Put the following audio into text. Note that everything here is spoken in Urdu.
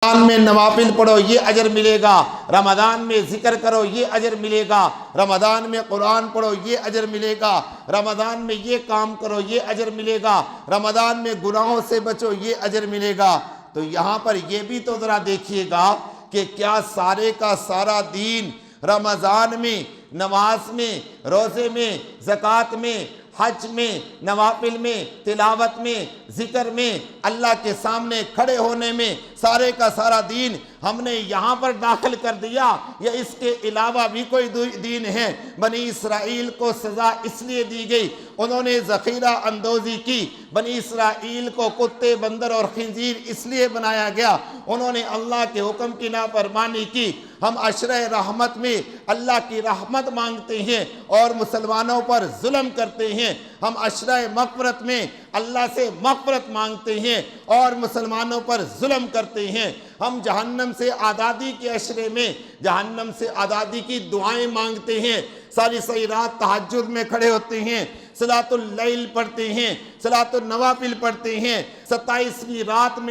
رمضان میں نوافل پڑھو یہ اجر ملے گا، رمضان میں ذکر کرو یہ اجر ملے گا، رمضان میں قرآن پڑھو یہ اجر ملے گا، رمضان میں یہ کام کرو یہ اجر ملے گا، رمضان میں گناہوں سے بچو یہ اجر ملے گا۔ تو یہاں پر یہ بھی تو ذرا دیکھیے گا کہ کیا سارے کا سارا دین رمضان میں، نماز میں، روزے میں، زکوٰۃ میں، حج میں، نوافل میں، تلاوت میں، ذکر میں، اللہ کے سامنے کھڑے ہونے میں، سارے کا سارا دین ہم نے یہاں پر داخل کر دیا، یا اس کے علاوہ بھی کوئی دین ہے؟ بنی اسرائیل کو سزا اس لیے دی گئی، انہوں نے ذخیرہ اندوزی کی، بنی اسرائیل کو کتے، بندر اور خنزیر اس لیے بنایا گیا، انہوں نے اللہ کے حکم کی نافرمانی کی۔ ہم عشرہ رحمت میں اللہ کی رحمت مانگتے ہیں اور مسلمانوں پر ظلم کرتے ہیں، ہم عشرہ مغفرت میں اللہ سے مغفرت مانگتے ہیں اور مسلمانوں پر ظلم کرتے ہیں، ہم جہنم سے آزادی کے عشرے میں جہنم سے آزادی کی دعائیں مانگتے ہیں، ساری رات تہجد میں کھڑے ہوتے ہیں، صلاۃ اللیل پڑھتے ہیں، صلاۃ النوافل پڑھتے ہیں، 27ویں رات میں